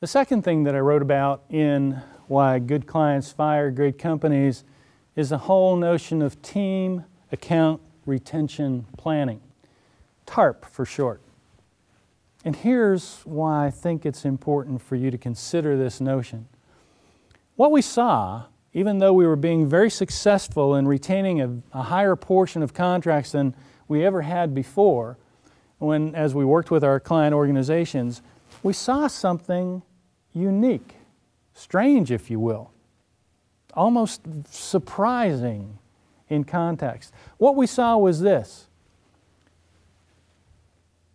The second thing that I wrote about in Why Good Clients Fire Great Companies is the whole notion of team account retention planning, TARP for short. And here's why I think it's important for you to consider this notion. What we saw, even though we were being very successful in retaining a higher portion of contracts than we ever had before, as we worked with our client organizations, we saw something unique, strange if you will, almost surprising in context. What we saw was this.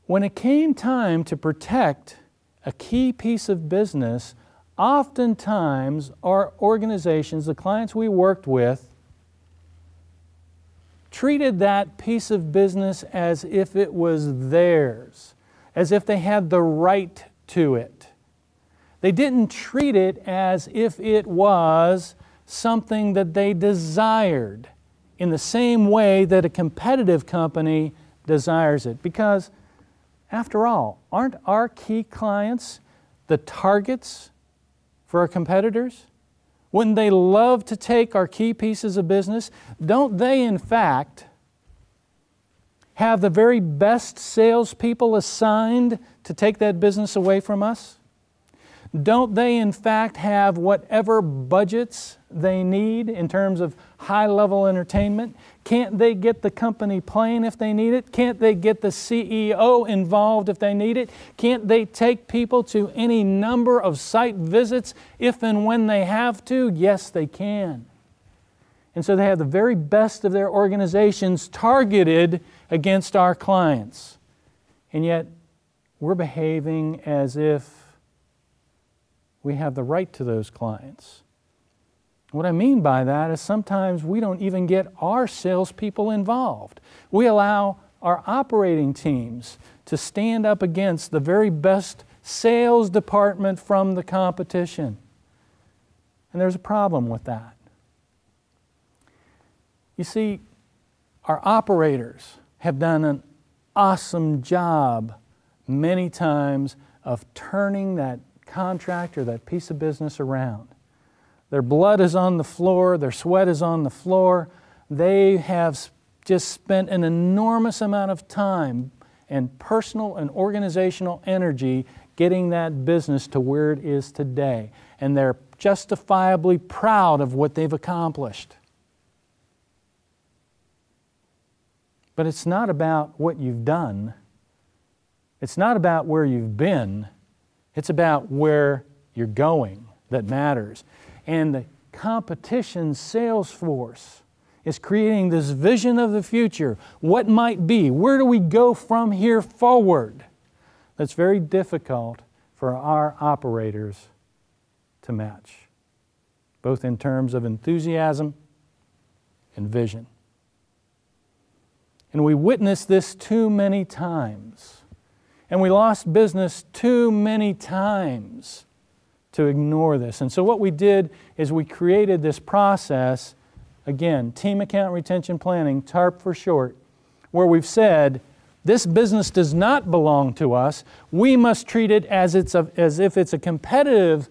When it came time to protect a key piece of business, oftentimes our organizations, the clients we worked with, treated that piece of business as if it was theirs, as if they had the right to it. They didn't treat it as if it was something that they desired in the same way that a competitive company desires it. Because after all, aren't our key clients the targets for our competitors? Wouldn't they love to take our key pieces of business? Don't they, in fact, have the very best salespeople assigned to take that business away from us? Don't they, in fact, have whatever budgets they need in terms of high-level entertainment? Can't they get the company plane if they need it? Can't they get the CEO involved if they need it? Can't they take people to any number of site visits if and when they have to? Yes, they can. And so they have the very best of their organizations targeted against our clients. And yet, we're behaving as if we have the right to those clients. What I mean by that is sometimes we don't even get our salespeople involved. We allow our operating teams to stand up against the very best sales department from the competition. And there's a problem with that. You see, our operators have done an awesome job many times of turning that contract or that piece of business around. Their blood is on the floor, their sweat is on the floor. They have just spent an enormous amount of time and personal and organizational energy getting that business to where it is today. And they're justifiably proud of what they've accomplished. But it's not about what you've done. It's not about where you've been. It's about where you're going that matters. And the competition sales force is creating this vision of the future. What might be? Where do we go from here forward? That's very difficult for our operators to match, both in terms of enthusiasm and vision. And we witnessed this too many times. And we lost business too many times to ignore this. And so what we did is we created this process, again, Team Account Retention Planning, TARP for short, where we've said, this business does not belong to us. We must treat it as if it's a competitive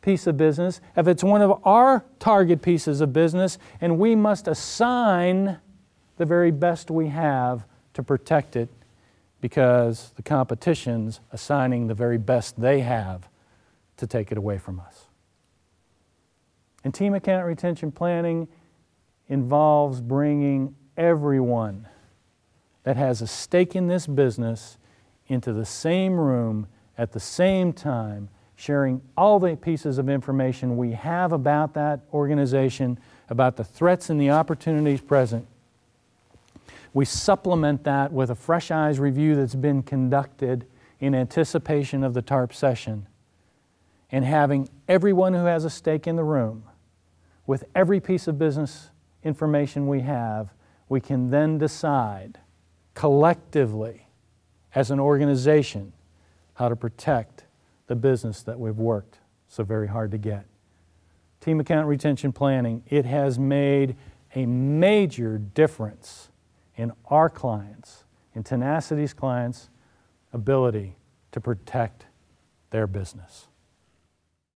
piece of business, if it's one of our target pieces of business, and we must assign the very best we have to protect it, because the competition's assigning the very best they have to take it away from us. And Team Account Retention Planning involves bringing everyone that has a stake in this business into the same room at the same time, sharing all the pieces of information we have about that organization, about the threats and the opportunities present. We supplement that with a fresh eyes review that's been conducted in anticipation of the TARP session, and having everyone who has a stake in the room with every piece of business information we have, we can then decide collectively as an organization how to protect the business that we've worked so very hard to get. Team Account Retention Planning, it has made a major difference in our clients, in Tenacity's clients' ability to protect their business.